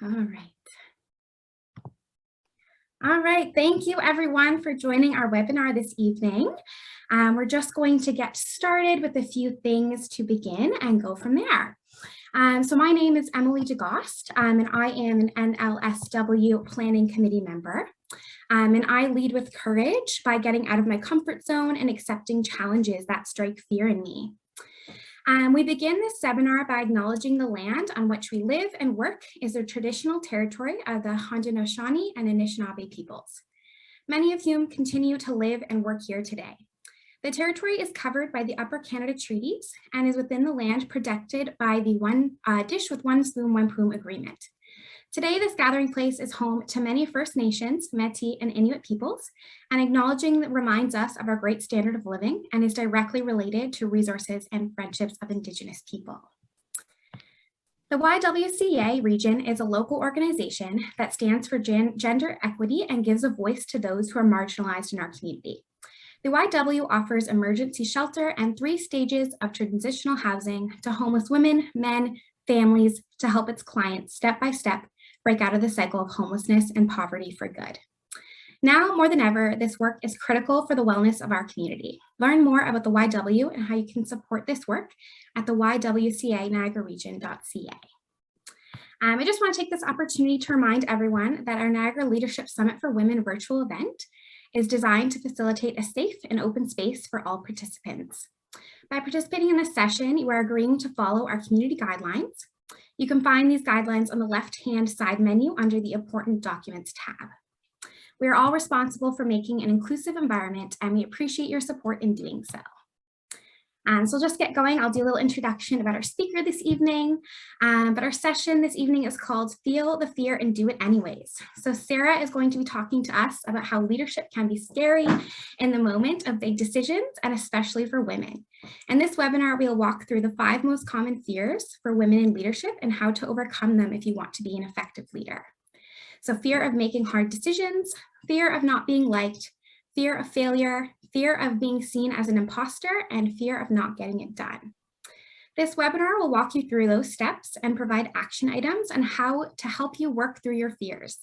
All right. All right, thank you everyone for joining our webinar this evening. We're just going to get started with a few things to begin and go from there. So my name is Emily DeGost, and I am an NLSW Planning Committee member. And I lead with courage by getting out of my comfort zone and accepting challenges that strike fear in me. We begin this seminar by acknowledging the land on which we live and work is the traditional territory of the Haudenosaunee and Anishinaabe peoples, many of whom continue to live and work here today. The territory is covered by the Upper Canada Treaties and is within the land protected by the One Dish with One Spoon, One Plume agreement. Today, this gathering place is home to many First Nations, Métis, and Inuit peoples, and acknowledging that reminds us of our great standard of living and is directly related to resources and friendships of Indigenous people. The YWCA region is a local organization that stands for gender equity and gives a voice to those who are marginalized in our community. The YW offers emergency shelter and 3 stages of transitional housing to homeless women, men, families to help its clients step by step break out of the cycle of homelessness and poverty for good. Now more than ever, this work is critical for the wellness of our community. Learn more about the YW and how you can support this work at the ywca-niagararegion.ca. I just want to take this opportunity to remind everyone that our Niagara Leadership Summit for Women virtual event is designed to facilitate a safe and open space for all participants. By participating in this session, you are agreeing to follow our community guidelines. You can find these guidelines on the left-hand side menu under the Important Documents tab. We are all responsible for making an inclusive environment, and we appreciate your support in doing so. So just get going. I'll do a little introduction about our speaker this evening, but our session this evening is called Feel the Fear and Do It Anyways. So Sarah is going to be talking to us about how leadership can be scary in the moment of big decisions, and especially for women. In this webinar, we'll walk through the 5 most common fears for women in leadership and how to overcome them if you want to be an effective leader. So fear of making hard decisions, fear of not being liked, fear of failure, fear of being seen as an imposter, and fear of not getting it done. This webinar will walk you through those steps and provide action items on how to help you work through your fears.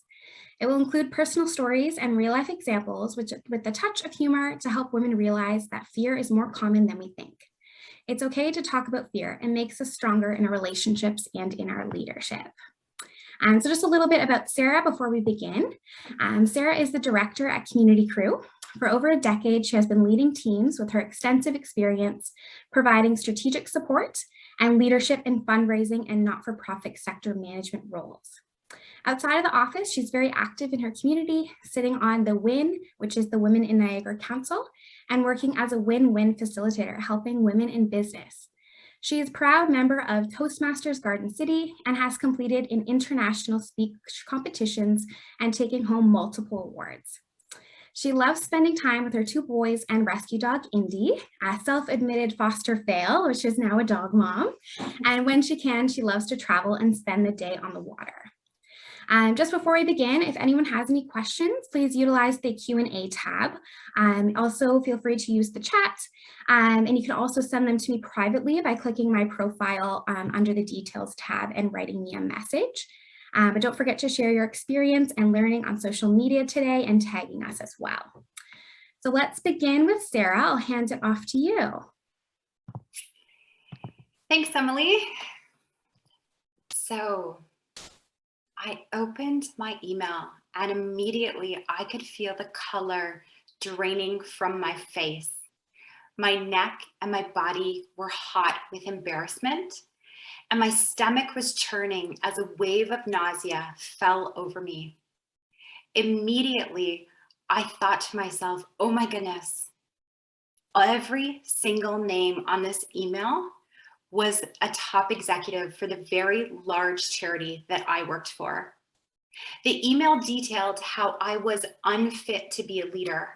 It will include personal stories and real-life examples with a touch of humor to help women realize that fear is more common than we think. It's okay to talk about fear. It makes us stronger in our relationships and in our leadership. So just a little bit about Sarah before we begin. Sarah is the director at Community Crew. For over a decade, she has been leading teams with her extensive experience, providing strategic support and leadership in fundraising and not-for-profit sector management roles. Outside of the office, she's very active in her community, sitting on the WIN, which is the Women in Niagara Council, and working as a win-win facilitator, helping women in business. She is a proud member of Toastmasters Garden City and has completed in international speech competitions and taken home multiple awards. She loves spending time with her 2 boys and rescue dog, Indy, a self-admitted foster fail, which is now a dog mom. And when she can, she loves to travel and spend the day on the water. Just before we begin, if anyone has any questions, please utilize the Q&A tab. Also, feel free to use the chat, and you can also send them to me privately by clicking my profile under the details tab and writing me a message. But don't forget to share your experience and learning on social media today and tagging us as well. So let's begin with Sarah. I'll hand it off to you. Thanks, Emily. So I opened my email and immediately I could feel the color draining from my face. My neck and my body were hot with embarrassment, and my stomach was churning as a wave of nausea fell over me. Immediately, I thought to myself, oh my goodness, every single name on this email was a top executive for the very large charity that I worked for. The email detailed how I was unfit to be a leader,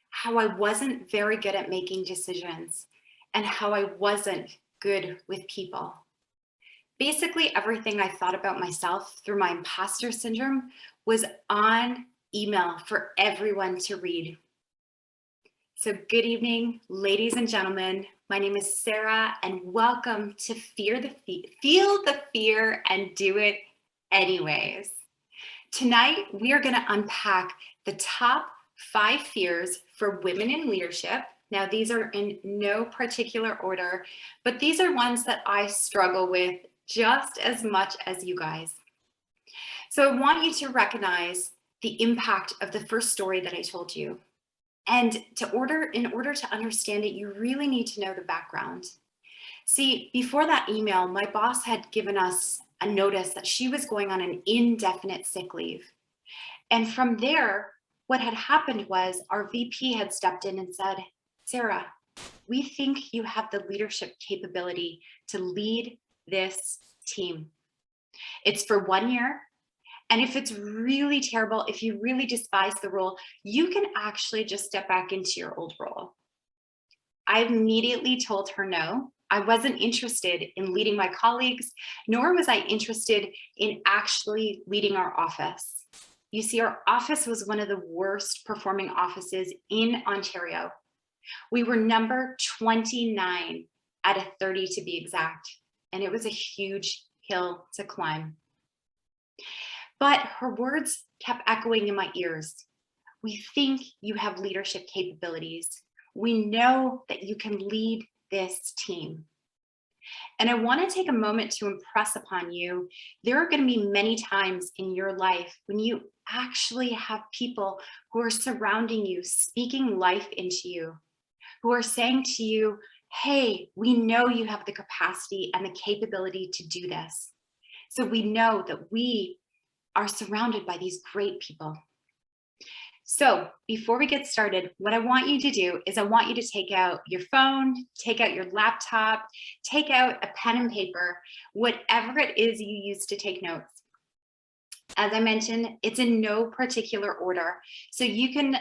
how I wasn't very good at making decisions, and how I wasn't good with people. Basically, everything I thought about myself through my imposter syndrome was on email for everyone to read. So good evening, ladies and gentlemen. My name is Sarah, and welcome to Feel the Fear and Do It anyways. Tonight, we are going to unpack the top 5 fears for women in leadership. Now, these are in no particular order, but these are ones that I struggle with just as much as you guys. So I want you to recognize the impact of the first story that I told you. And in order to understand it, you really need to know the background. See, before that email, my boss had given us a notice that she was going on an indefinite sick leave. And from there, what had happened was our VP had stepped in and said, Sarah, we think you have the leadership capability to lead this team. It's for 1 year. And if it's really terrible, if you really despise the role, you can actually just step back into your old role. I immediately told her no. I wasn't interested in leading my colleagues, nor was I interested in actually leading our office. You see, our office was one of the worst performing offices in Ontario. We were number 29 out of 30 to be exact, and it was a huge hill to climb. But her words kept echoing in my ears. We think you have leadership capabilities. We know that you can lead this team. And I want to take a moment to impress upon you, there are going to be many times in your life when you actually have people who are surrounding you, speaking life into you, who are saying to you, hey, we know you have the capacity and the capability to do this. So we know that we are surrounded by these great people. So before we get started, what I want you to do is I want you to take out your phone, take out your laptop, take out a pen and paper, whatever it is you use to take notes. As I mentioned, it's in no particular order. So you can,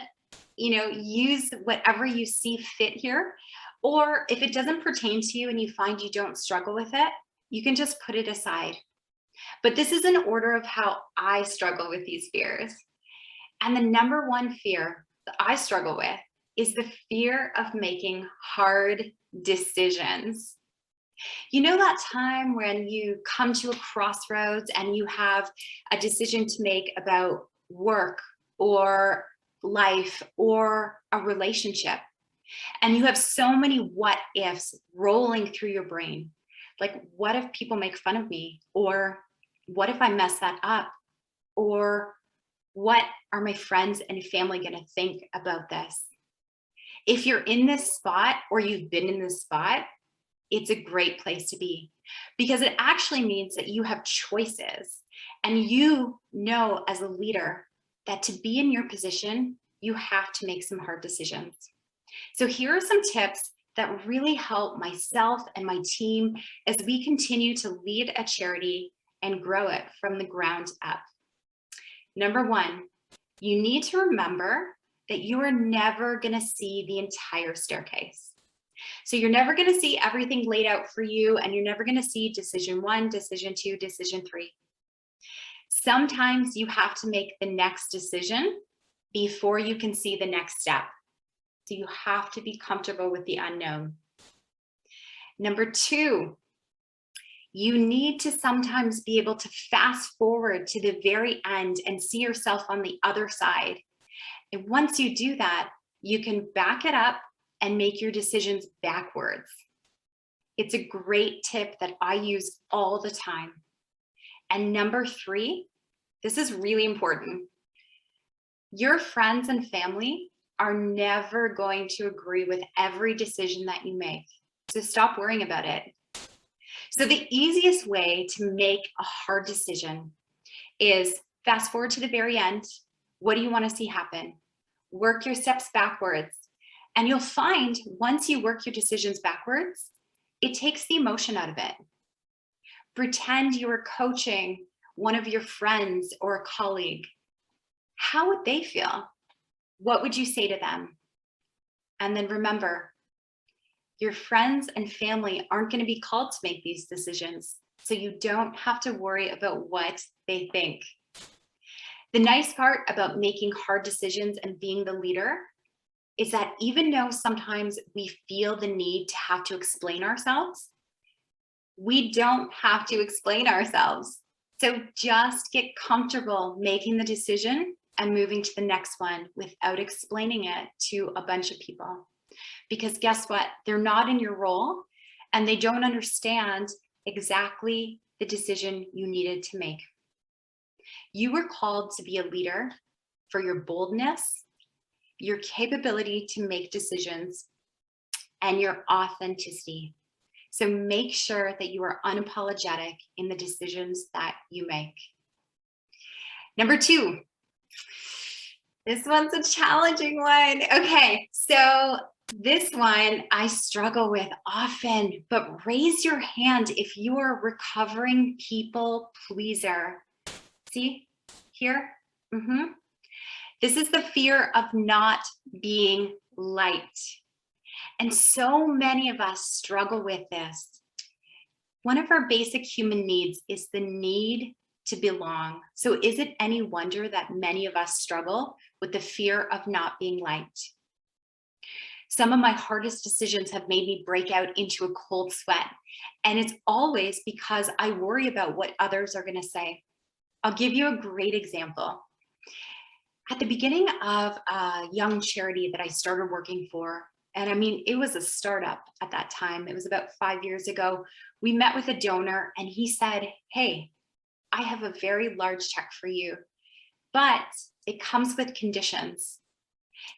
use whatever you see fit here, or if it doesn't pertain to you and you find you don't struggle with it, you can just put it aside. But this is an order of how I struggle with these fears. And the number one fear that I struggle with is the fear of making hard decisions. You know that time when you come to a crossroads and you have a decision to make about work or life or a relationship, and you have so many what ifs rolling through your brain. Like, what if people make fun of me? Or what if I mess that up? Or what are my friends and family going to think about this? If you're in this spot or you've been in this spot, it's a great place to be, because it actually means that you have choices, and you know as a leader that to be in your position, you have to make some hard decisions. So here are some tips that really help myself and my team as we continue to lead a charity and grow it from the ground up. Number one, you need to remember that you are never going to see the entire staircase. So you're never going to see everything laid out for you, and you're never going to see decision 1, decision 2, decision 3. Sometimes you have to make the next decision before you can see the next step. So you have to be comfortable with the unknown. Number 2, you need to sometimes be able to fast forward to the very end and see yourself on the other side. And once you do that, you can back it up and make your decisions backwards. It's a great tip that I use all the time. And number 3, this is really important. Your friends and family are never going to agree with every decision that you make. So stop worrying about it. So the easiest way to make a hard decision is fast forward to the very end. What do you want to see happen? Work your steps backwards. And you'll find once you work your decisions backwards, it takes the emotion out of it. Pretend you were coaching one of your friends or a colleague. How would they feel? What would you say to them? And then remember, your friends and family aren't going to be called to make these decisions, so you don't have to worry about what they think. The nice part about making hard decisions and being the leader is that even though sometimes we feel the need to have to explain ourselves, we don't have to explain ourselves. So just get comfortable making the decision and moving to the next one without explaining it to a bunch of people. Because guess what? They're not in your role and they don't understand exactly the decision you needed to make. You were called to be a leader for your boldness, your capability to make decisions, and your authenticity. So make sure that you are unapologetic in the decisions that you make. Number 2, this one's a challenging one. Okay, so this one I struggle with often, but raise your hand if you are a recovering people pleaser. See here? This is the fear of not being liked. And so many of us struggle with this. One of our basic human needs is the need to belong. So is it any wonder that many of us struggle with the fear of not being liked? Some of my hardest decisions have made me break out into a cold sweat. And it's always because I worry about what others are going to say. I'll give you a great example. At the beginning of a young charity that I started working for, and I mean, it was a startup at that time. It was about 5 years ago. We met with a donor and he said, "Hey, I have a very large check for you, but it comes with conditions.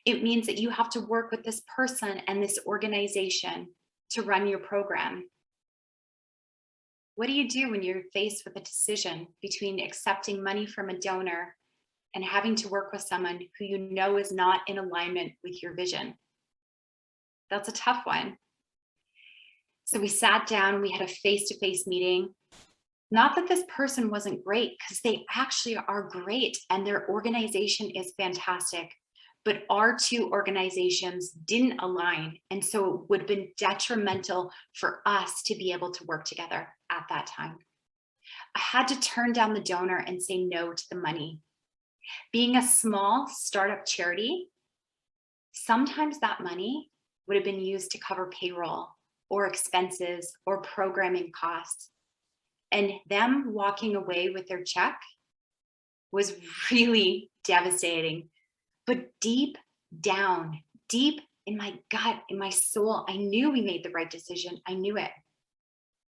It means that you have to work with this person and this organization to run your program." What do you do when you're faced with a decision between accepting money from a donor and having to work with someone who you know is not in alignment with your vision? That's a tough one. So we sat down, we had a face-to-face meeting. Not that this person wasn't great, because they actually are great and their organization is fantastic, but our two organizations didn't align. And so it would have been detrimental for us to be able to work together at that time. I had to turn down the donor and say no to the money. Being a small startup charity, sometimes that money would have been used to cover payroll or expenses or programming costs. And them walking away with their check was really devastating. But deep down, deep in my gut, in my soul, I knew we made the right decision. I knew it.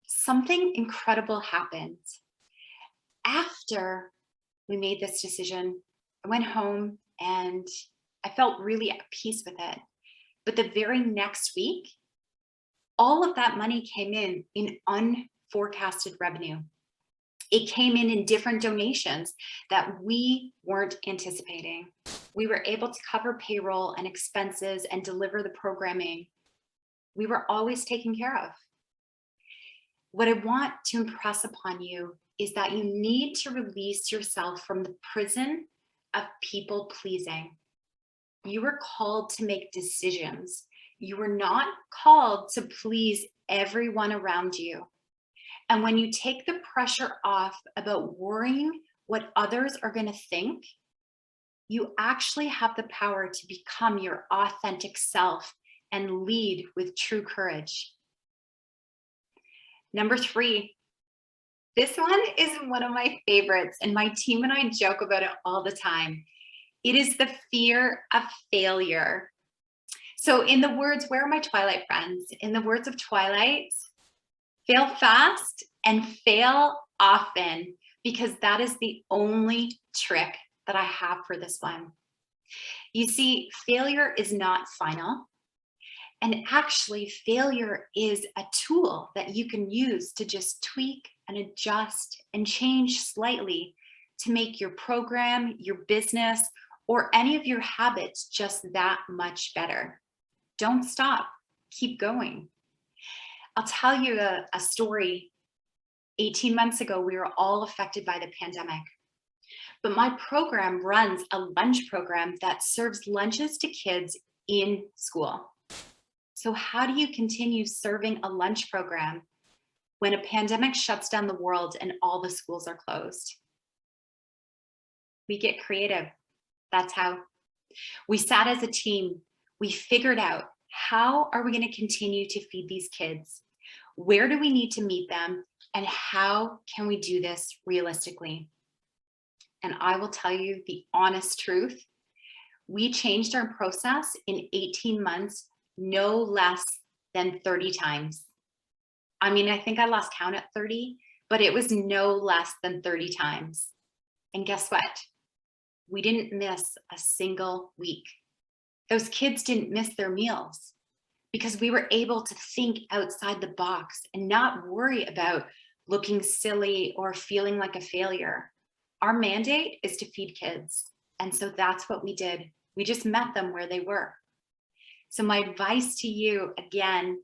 Something incredible happened. After we made this decision, I went home and I felt really at peace with it. But the very next week, all of that money came in unforecasted revenue. It came in different donations that we weren't anticipating. We were able to cover payroll and expenses and deliver the programming. We were always taken care of. What I want to impress upon you is that you need to release yourself from the prison of people pleasing. You were called to make decisions. You were not called to please everyone around you. And when you take the pressure off about worrying what others are going to think, you actually have the power to become your authentic self and lead with true courage. Number 3, this one is one of my favorites, and my team and I joke about it all the time. It is the fear of failure. So in the words, where are my Twilight friends? In the words of Twilight, fail fast and fail often, because that is the only trick that I have for this one. You see, failure is not final. And actually, failure is a tool that you can use to just tweak and adjust and change slightly to make your program, your business, or any of your habits just that much better. Don't stop, keep going. I'll tell you a story. 18 months ago, we were all affected by the pandemic. But my program runs a lunch program that serves lunches to kids in school. So how do you continue serving a lunch program when a pandemic shuts down the world and all the schools are closed? We get creative. That's how. We sat as a team. We figured out, how are we going to continue to feed these kids? Where do we need to meet them? And how can we do this realistically? And I will tell you the honest truth. We changed our process in 18 months, no less than 30 times. I mean, I think I lost count at 30, but it was no less than 30 times. And guess what? We didn't miss a single week. Those kids didn't miss their meals because we were able to think outside the box and not worry about looking silly or feeling like a failure. Our mandate is to feed kids. And so that's what we did. We just met them where they were. So my advice to you, again,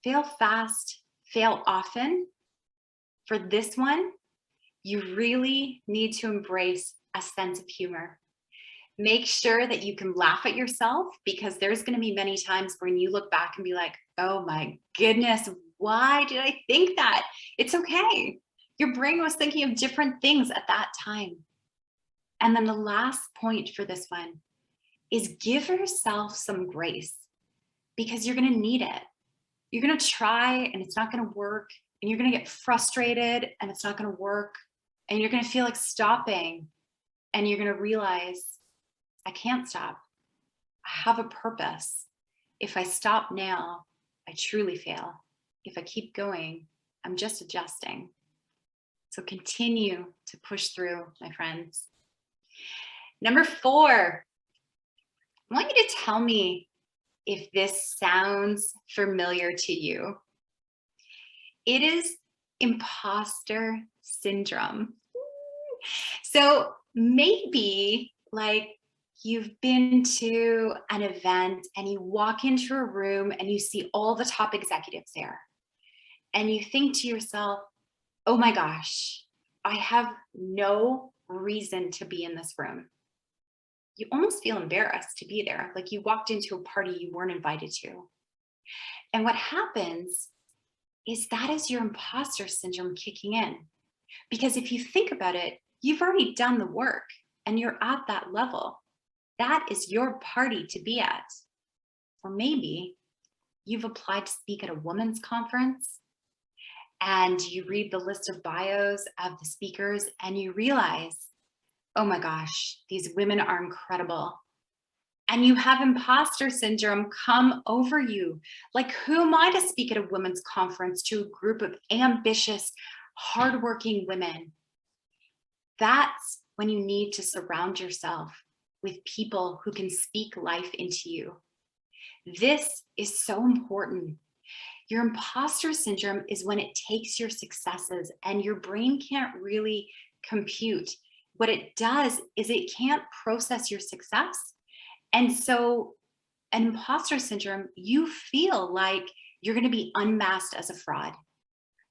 fail fast, fail often. For this one, you really need to embrace a sense of humor. Make sure that you can laugh at yourself, because there's going to be many times when you look back and be like, oh my goodness, why did I think that? It's okay. Your brain was thinking of different things at that time. And then the last point for this one is give yourself some grace, because you're going to need it. You're going to try and it's not going to work, and you're going to get frustrated and it's not going to work, and you're going to feel like stopping, and you're going to realize, I can't stop. I have a purpose. If I stop now, I truly fail. If I keep going, I'm just adjusting. So continue to push through, my friends. Number 4, I want you to tell me if this sounds familiar to you. It is imposter syndrome. So maybe like you've been to an event and you walk into a room and you see all the top executives there. And you think to yourself, oh my gosh, I have no reason to be in this room. You almost feel embarrassed to be there, like you walked into a party you weren't invited to. And what happens is that is your imposter syndrome kicking in. Because if you think about it, you've already done the work and you're at that level. That is your party to be at. Or maybe you've applied to speak at a women's conference and you read the list of bios of the speakers and you realize, oh my gosh, these women are incredible. And you have imposter syndrome come over you. Like, who am I to speak at a women's conference to a group of ambitious, hardworking women? That's when you need to surround yourself with people who can speak life into you. This is so important. Your imposter syndrome is when it takes your successes and your brain can't really compute. What it does is it can't process your success. And so an imposter syndrome, you feel like you're going to be unmasked as a fraud.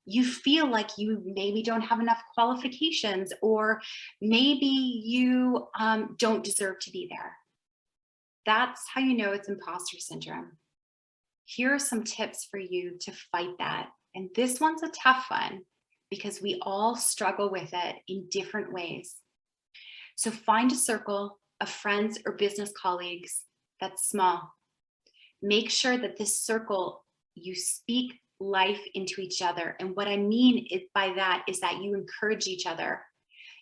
You feel like you maybe don't have enough qualifications, or maybe you don't deserve to be there. That's how you know it's imposter syndrome. Here are some tips for you to fight that. And this one's a tough one because we all struggle with it in different ways. So find a circle of friends or business colleagues that's small. Make sure that this circle, you speak life into each other. And what I mean by that is that you encourage each other.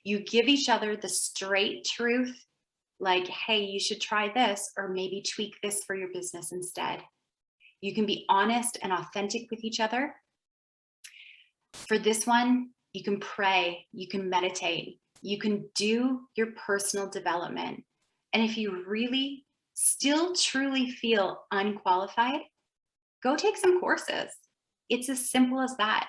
You give each other the straight truth, like, hey, you should try this, or maybe tweak this for your business instead. You can be honest and authentic with each other. For this one, you can pray, you can meditate, you can do your personal development. And if you really still truly feel unqualified, go take some courses. It's as simple as that.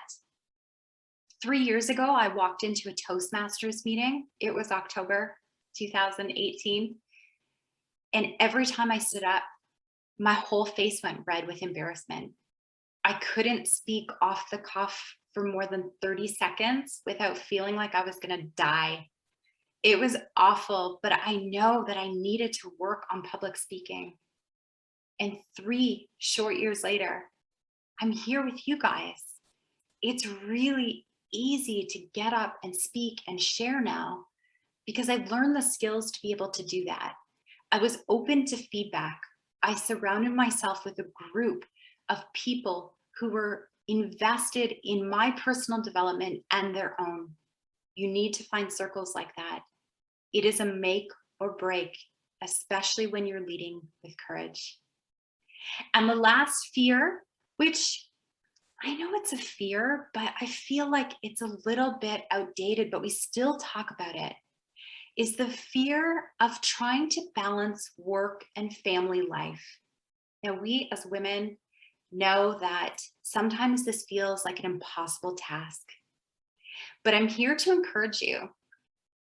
3 years ago, I walked into a Toastmasters meeting. It was October 2018. And every time I stood up, my whole face went red with embarrassment. I couldn't speak off the cuff for more than 30 seconds without feeling like I was going to die. It was awful, but I know that I needed to work on public speaking. And 3 short years later, I'm here with you guys. It's really easy to get up and speak and share now because I've learned the skills to be able to do that. I was open to feedback. I surrounded myself with a group of people who were invested in my personal development and their own. You need to find circles like that. It is a make or break, especially when you're leading with courage. And the last fear, which I know it's a fear, but I feel like it's a little bit outdated, but we still talk about it, is the fear of trying to balance work and family life. Now, we as women know that sometimes this feels like an impossible task, but I'm here to encourage you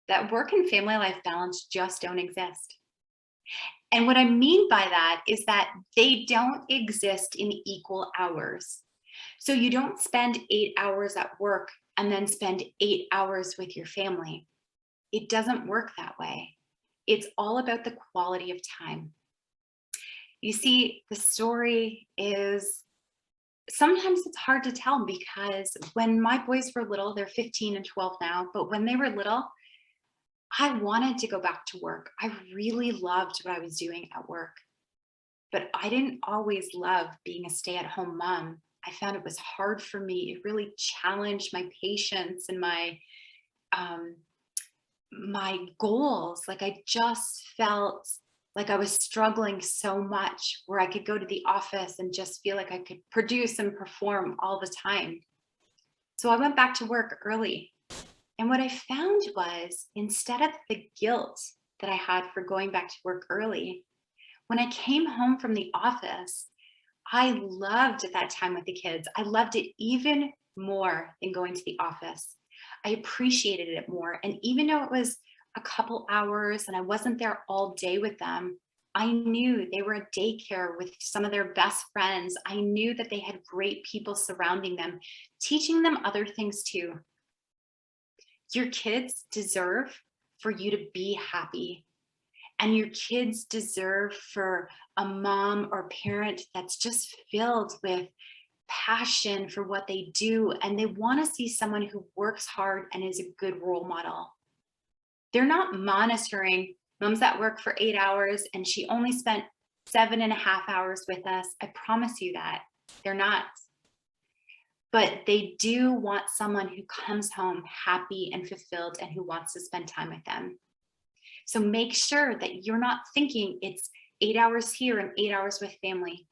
that work and family life balance just don't exist. And what I mean by that is that they don't exist in equal hours. So you don't spend 8 hours at work and then spend 8 hours with your family. It doesn't work that way. It's all about the quality of time. You see, the story is sometimes it's hard to tell because when my boys were little, they're 15 and 12 now, but when they were little, I wanted to go back to work. I really loved what I was doing at work, but I didn't always love being a stay-at-home mom. I found it was hard for me. It really challenged my patience and my goals. Like I just felt like I was struggling so much where I could go to the office and just feel like I could produce and perform all the time. So I went back to work early. And what I found was instead of the guilt that I had for going back to work early, when I came home from the office, I loved that time with the kids. I loved it even more than going to the office. I appreciated it more. And even though it was a couple hours and I wasn't there all day with them, I knew they were at daycare with some of their best friends. I knew that they had great people surrounding them, teaching them other things too. Your kids deserve for you to be happy. And your kids deserve for a mom or parent that's just filled with passion for what they do. And they want to see someone who works hard and is a good role model. They're not monitoring mom's at work for 8 hours and she only spent 7.5 hours with us. I promise you that. They're not. But they do want someone who comes home happy and fulfilled and who wants to spend time with them. So make sure that you're not thinking it's 8 hours here and 8 hours with family.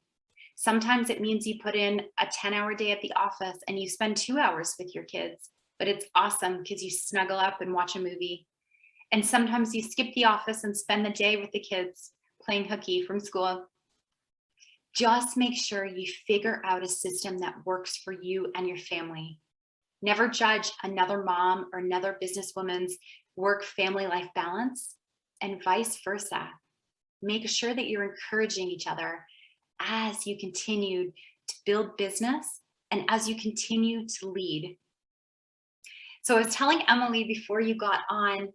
Sometimes it means you put in a 10-hour day at the office and you spend 2 hours with your kids, but it's awesome because you snuggle up and watch a movie. And sometimes you skip the office and spend the day with the kids playing hooky from school. Just make sure you figure out a system that works for you and your family. Never judge another mom or another businesswoman's work-family life balance, and vice versa. Make sure that you're encouraging each other as you continue to build business and as you continue to lead. So I was telling Emily before you got on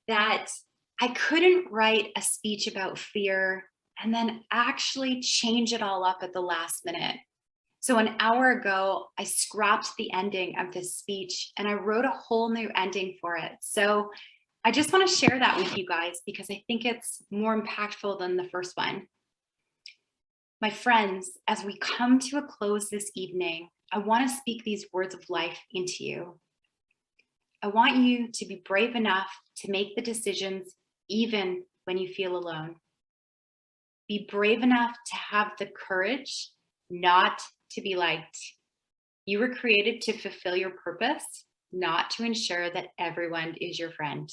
that I couldn't write a speech about fear and then actually change it all up at the last minute. So an hour ago, I scrapped the ending of this speech and I wrote a whole new ending for it. So I just want to share that with you guys because I think it's more impactful than the first one. My friends, as we come to a close this evening, I want to speak these words of life into you. I want you to be brave enough to make the decisions even when you feel alone. Be brave enough to have the courage not to be liked. You were created to fulfill your purpose, not to ensure that everyone is your friend.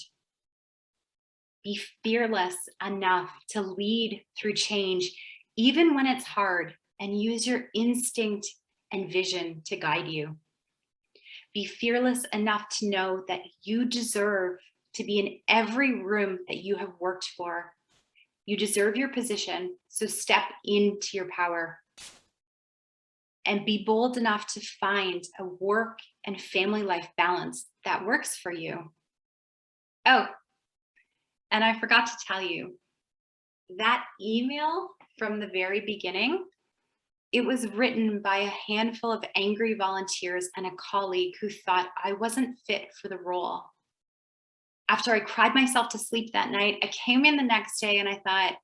Be fearless enough to lead through change, even when it's hard, and use your instinct and vision to guide you. Be fearless enough to know that you deserve to be in every room that you have worked for. You deserve your position, so step into your power. And be bold enough to find a work and family life balance that works for you. Oh, and I forgot to tell you, that email from the very beginning, it was written by a handful of angry volunteers and a colleague who thought I wasn't fit for the role. After I cried myself to sleep that night, I came in the next day and I thought,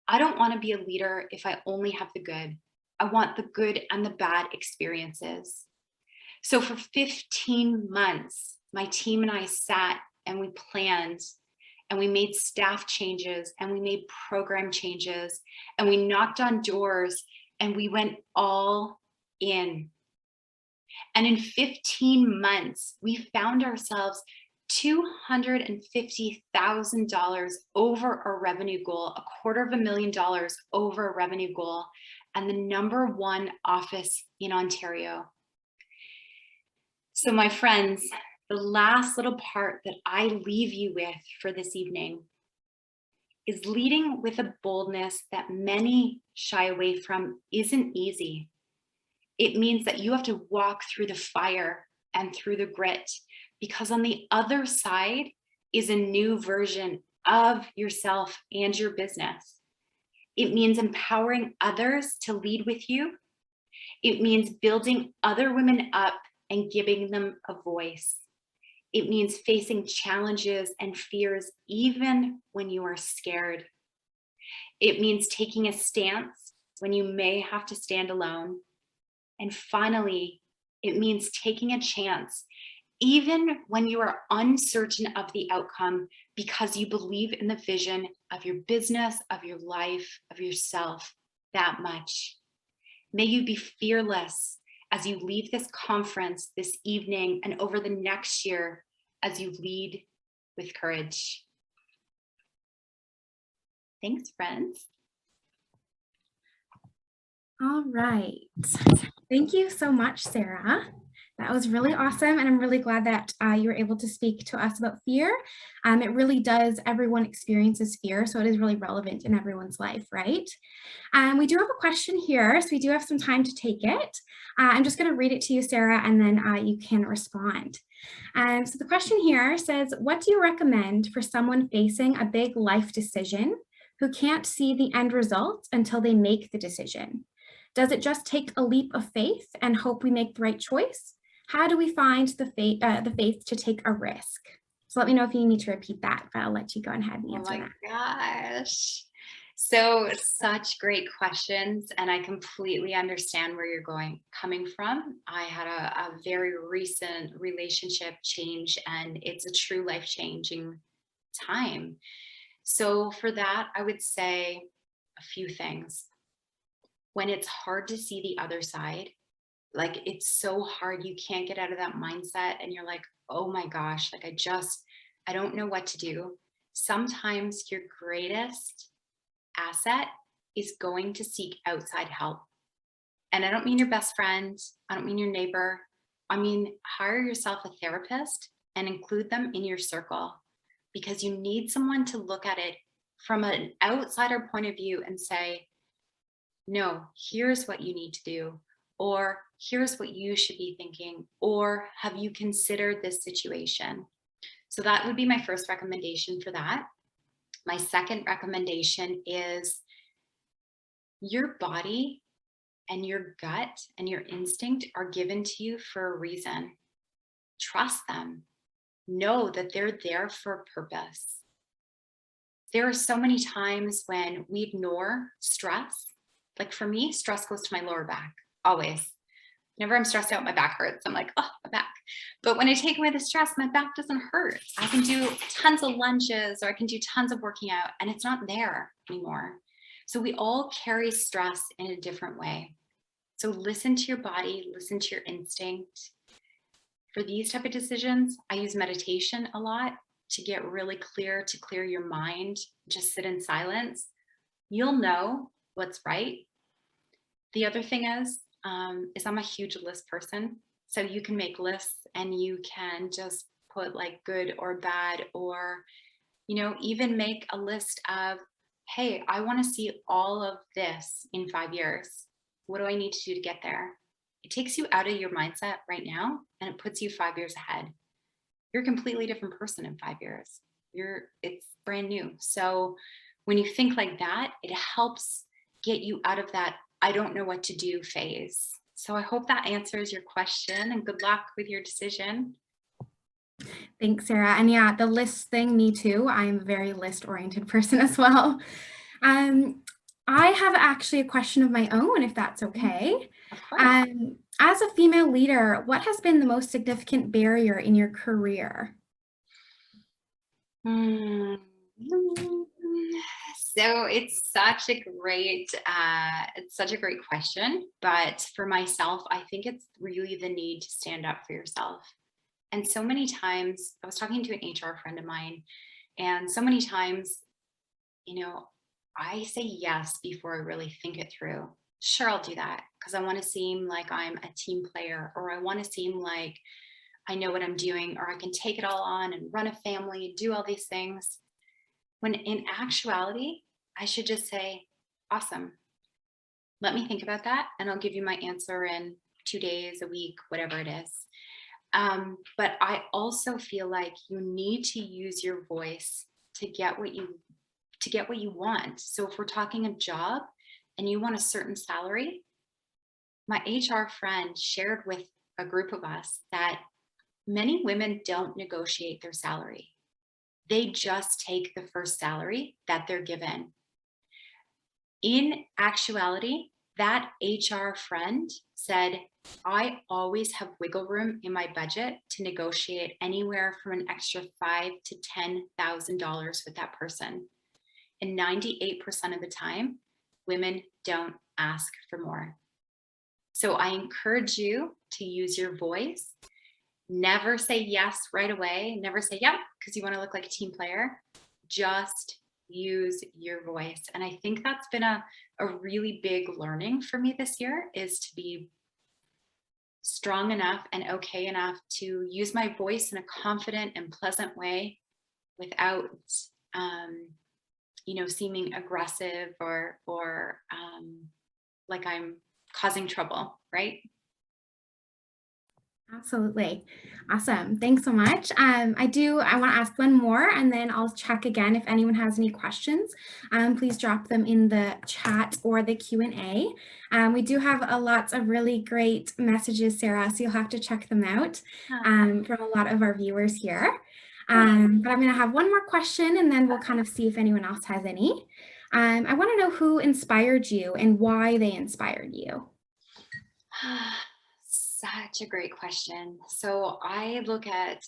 I don't want to be a leader if I only have the good. I want the good and the bad experiences. So for 15 months, my team and I sat and we planned and we made staff changes and we made program changes and we knocked on doors and we went all in. And in 15 months, we found ourselves $250,000 over our revenue goal, $250,000 over a revenue goal, and the #1 office in Ontario. So my friends, the last little part that I leave you with for this evening is leading with a boldness that many shy away from isn't easy. It means that you have to walk through the fire and through the grit, because on the other side is a new version of yourself and your business. It means empowering others to lead with you. It means building other women up and giving them a voice. It means facing challenges and fears even when you are scared. It means taking a stance when you may have to stand alone. And finally, it means taking a chance even when you are uncertain of the outcome, because you believe in the vision of your business, of your life, of yourself that much. May you be fearless as you leave this conference this evening and over the next year as you lead with courage. Thanks, friends. All right. Thank you so much, Sarah. That was really awesome. And I'm really glad that you were able to speak to us about fear. It really does, everyone experiences fear. So it is really relevant in everyone's life, right? We do have a question here, so we do have some time to take it. I'm just going to read it to you, Sarah, and then you can respond. So the question here says, what do you recommend for someone facing a big life decision who can't see the end result until they make the decision? Does it just take a leap of faith and hope we make the right choice? How do we find the faith to take a risk? So let me know if you need me to repeat that, but I'll let you go ahead and answer that. Oh my gosh. So such great questions. And I completely understand where you're coming from. I had a very recent relationship change, and it's a true life-changing time. So for that, I would say a few things. When it's hard to see the other side, like it's so hard, you can't get out of that mindset and you're like, oh my gosh, like I don't know what to do. Sometimes your greatest asset is going to seek outside help. And I don't mean your best friend, I don't mean your neighbor. I mean, hire yourself a therapist and include them in your circle, because you need someone to look at it from an outsider point of view and say, no, here's what you need to do, or here's what you should be thinking, or have you considered this situation? So that would be my first recommendation for that. My second recommendation is your body and your gut and your instinct are given to you for a reason. Trust them. Know that they're there for a purpose. There are so many times when we ignore stress. Like for me, stress goes to my lower back, always. Whenever I'm stressed out, my back hurts. I'm like, oh, my back. But when I take away the stress, my back doesn't hurt. I can do tons of lunges, or I can do tons of working out, and it's not there anymore. So we all carry stress in a different way. So listen to your body, listen to your instinct. For these type of decisions, I use meditation a lot to get really clear, to clear your mind. Just sit in silence. You'll know what's right. The other thing is I'm a huge list person. So you can make lists and you can just put like good or bad, or, even make a list of, hey, I want to see all of this in 5 years. What do I need to do to get there? It takes you out of your mindset right now and it puts you 5 years ahead. You're a completely different person in 5 years. It's brand new. So when you think like that, it helps get you out of that I don't know what to do phase. So I hope that answers your question, and good luck with your decision. Thanks, Sarah. And yeah, the list thing, me too. I'm a very list-oriented person as well. I have actually a question of my own, if that's Mm, okay. of course. As a female leader, what has been the most significant barrier in your career? Mm. So it's such a great question. But for myself, I think it's really the need to stand up for yourself. And so many times, I was talking to an HR friend of mine, and so many times, you know, I say yes before I really think it through. Sure, I'll do that because I want to seem like I'm a team player, or I want to seem like I know what I'm doing, or I can take it all on and run a family and do all these things. When in actuality, I should just say, awesome, let me think about that and I'll give you my answer in 2 days, a week, whatever it is. But I also feel like you need to use your voice to get what you want. So if we're talking a job and you want a certain salary, my HR friend shared with a group of us that many women don't negotiate their salary. They just take the first salary that they're given. In actuality, that HR friend said, I always have wiggle room in my budget to negotiate anywhere from an extra five to $10,000 with that person. And 98% of the time, women don't ask for more. So I encourage you to use your voice. Never say yes right away. Never say yep because you want to look like a team player. Just use your voice. And I think that's been a really big learning for me this year, is to be strong enough and okay enough to use my voice in a confident and pleasant way without seeming aggressive or like I'm causing trouble, right? Absolutely. Awesome. Thanks so much. I want to ask one more and then I'll check again if anyone has any questions. Please drop them in the chat or the Q&A. We do have lots of really great messages, Sarah, so you'll have to check them out from a lot of our viewers here. But I'm going to have one more question and then we'll kind of see if anyone else has any. I want to know who inspired you and why they inspired you. Such a great question. So I look at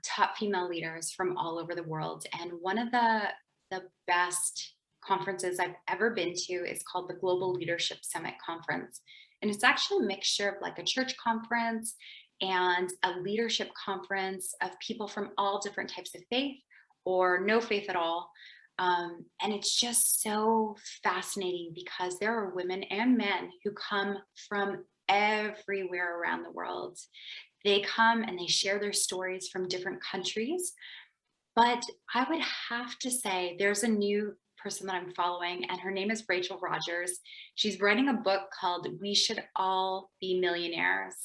top female leaders from all over the world, and one of the best conferences I've ever been to is called the Global Leadership Summit Conference, and it's actually a mixture of like a church conference and a leadership conference of people from all different types of faith or no faith at all. And it's just so fascinating because there are women and men who come from everywhere around the world. They come and they share their stories from different countries. But I would have to say there's a new person that I'm following, and her name is Rachel Rogers. She's writing a book called We Should All Be Millionaires.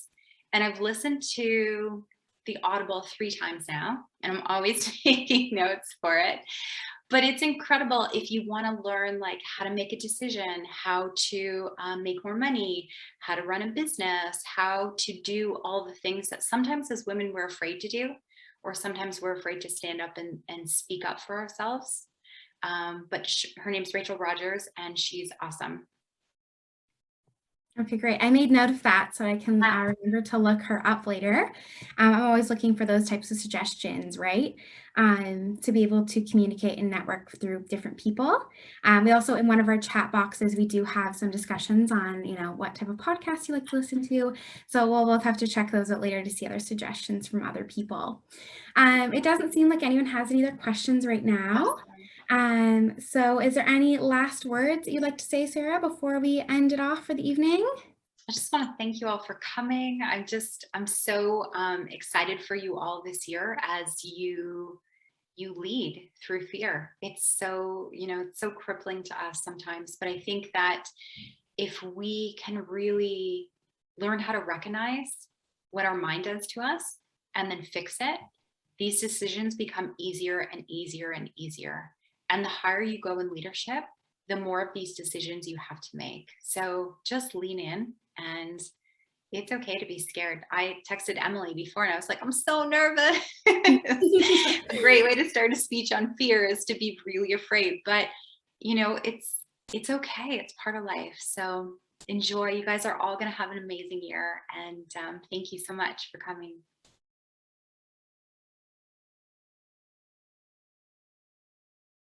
And I've listened to the Audible 3 times now, and I'm always taking notes for it. But it's incredible if you want to learn like how to make a decision, how to make more money, how to run a business, how to do all the things that sometimes as women we're afraid to do, or sometimes we're afraid to stand up and speak up for ourselves. But her name's Rachel Rogers, and she's awesome. Okay, great. I made note of that so I can remember to look her up later. I'm always looking for those types of suggestions, right? To be able to communicate and network through different people. We also, in one of our chat boxes, we do have some discussions on, what type of podcasts you like to listen to. So we'll both have to check those out later to see other suggestions from other people. It doesn't seem like anyone has any other questions right now. So is there any last words that you'd like to say, Sarah, before we end it off for the evening? I just want to thank you all for coming. I'm so excited for you all this year as you lead through fear. It's so, it's so crippling to us sometimes, but I think that if we can really learn how to recognize what our mind does to us and then fix it, these decisions become easier and easier and easier. And the higher you go in leadership, the more of these decisions you have to make. So just lean in, and it's okay to be scared. I texted Emily before and I was like, I'm so nervous. A great way to start a speech on fear is to be really afraid. But, it's it's okay. It's part of life. So enjoy. You guys are all going to have an amazing year. And thank you so much for coming.